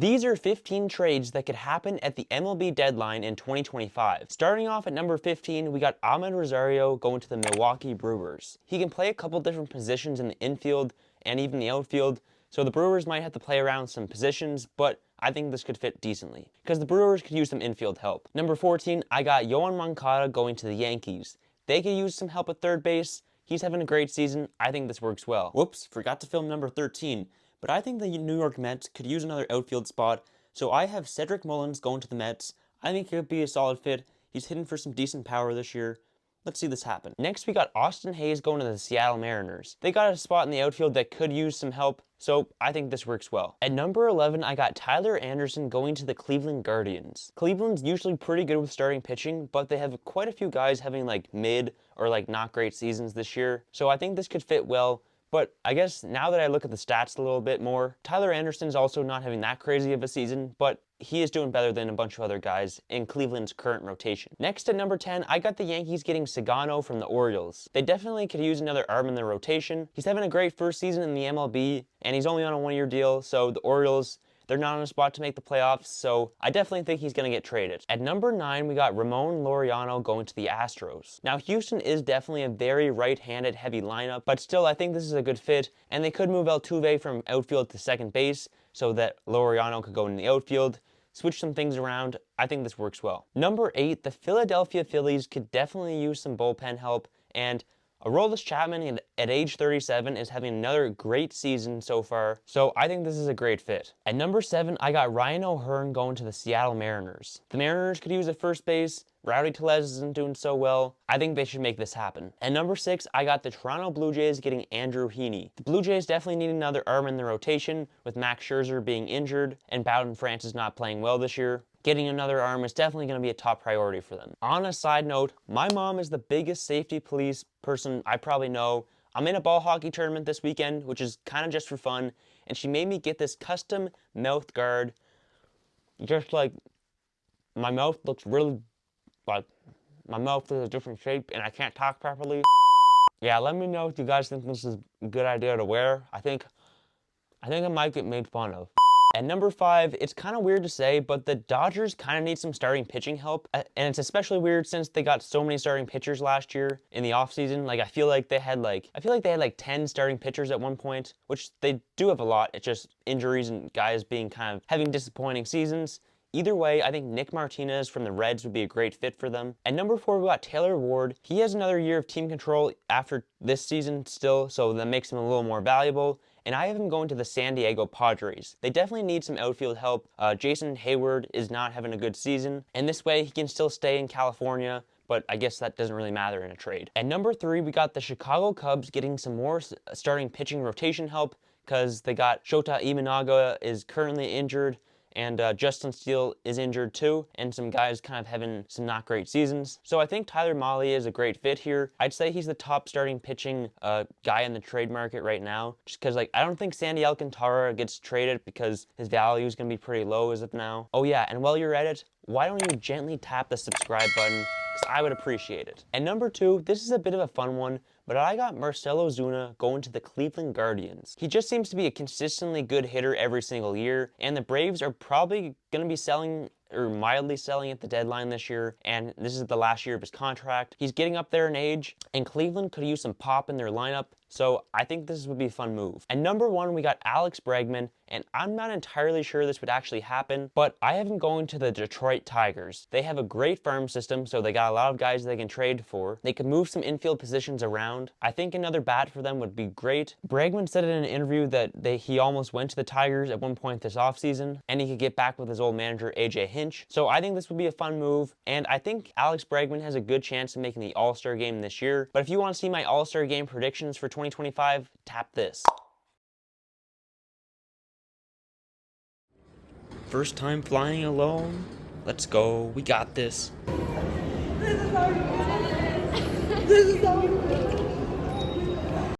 These are 15 trades that could happen at the MLB deadline in 2025. Starting off at number 15, we got Amed Rosario going to the Milwaukee Brewers. He can play a couple different positions in the infield and even the outfield, so the Brewers might have to play around some positions, but I think this could fit decently, because the Brewers could use some infield help. Number 14, I got Yoan Moncada going to the Yankees. They could use some help at third base. He's having a great season. I think this works well. Whoops, forgot to film number 13. But I think the New York Mets could use another outfield spot, so I have Cedric Mullins going to the Mets. I think he could be a solid fit. He's hitting for some decent power this year. Let's see this happen. Next, we got Austin Hayes going to the Seattle Mariners. They got a spot in the outfield that could use some help, so I think this works well. At number 11, I got Tyler Anderson going to the Cleveland Guardians. Cleveland's usually pretty good with starting pitching, but they have quite a few guys having like mid or like not great seasons this year, so I think this could fit well. But I guess now that I look at the stats a little bit more, Tyler Anderson's also not having that crazy of a season, but he is doing better than a bunch of other guys in Cleveland's current rotation. Next at number 10, I got the Yankees getting Sagano from the Orioles. They definitely could use another arm in their rotation. He's having a great first season in the MLB, and he's only on a one-year deal, so the Orioles, they're not on a spot to make the playoffs, so I definitely think he's going to get traded. At number 9, we got Ramon Laureano going to the Astros. Now, Houston is definitely a very right-handed heavy lineup, but still, I think this is a good fit, and they could move Altuve from outfield to second base so that Laureano could go in the outfield, switch some things around. I think this works well. Number 8, the Philadelphia Phillies could definitely use some bullpen help, and Aroldis Chapman at age 37 is having another great season so far, so I think this is a great fit. At number 7, I got Ryan O'Hearn going to the Seattle Mariners. The Mariners could use a first base. Rowdy Tellez isn't doing so well. I think they should make this happen. At number 6, I got the Toronto Blue Jays getting Andrew Heaney. The Blue Jays definitely need another arm in the rotation, with Max Scherzer being injured and Bowden Francis not playing well this year. Getting another arm is definitely going to be a top priority for them. On a side note, my mom is the biggest safety police person I probably know. I'm in a ball hockey tournament this weekend, which is kind of just for fun, and she made me get this custom mouth guard. Just like, my mouth looks really, like, my mouth is a different shape and I can't talk properly. Yeah, let me know if you guys think this is a good idea to wear. I think I might get made fun of. At number 5, it's kind of weird to say, but the Dodgers kind of need some starting pitching help. And it's especially weird since they got so many starting pitchers last year in the offseason. Like, I feel like they had like 10 starting pitchers at one point, which they do have a lot. It's just injuries and guys being kind of having disappointing seasons. Either way, I think Nick Martinez from the Reds would be a great fit for them. At number 4, we got Taylor Ward. He has another year of team control after this season still, so that makes him a little more valuable. And I have him going to the San Diego Padres. They definitely need some outfield help. Jason Hayward is not having a good season, and this way he can still stay in California, but I guess that doesn't really matter in a trade. At number 3, we got the Chicago Cubs getting some more starting pitching rotation help, because they got Shota Imanaga is currently injured, and Justin Steele is injured too, and some guys kind of having some not great seasons. So I think Tyler Mahle is a great fit here. I'd say he's the top starting pitching guy in the trade market right now, just because like I don't think Sandy Alcantara gets traded because his value is going to be pretty low as of now. Oh yeah, and while you're at it, why don't you gently tap the subscribe button, because I would appreciate it. And number 2, this is a bit of a fun one, but I got Marcell Ozuna going to the Cleveland Guardians. He just seems to be a consistently good hitter every single year, and the Braves are probably going to be selling or mildly selling at the deadline this year, and this is the last year of his contract. He's getting up there in age, and Cleveland could use some pop in their lineup, so I think this would be a fun move. At number 1, we got Alex Bregman, and I'm not entirely sure this would actually happen, but I have him going to the Detroit Tigers. They have a great farm system, so they got a lot of guys they can trade for. They can move some infield positions around. I think another bat for them would be great. Bregman said in an interview that he almost went to the Tigers at one point this offseason, and he could get back with his old manager, AJ Hinch. So I think this would be a fun move, and I think Alex Bregman has a good chance of making the All-Star game this year. But if you want to see my All-Star game predictions for 2025, tap this. First time flying alone. Let's go. We got this. This is how you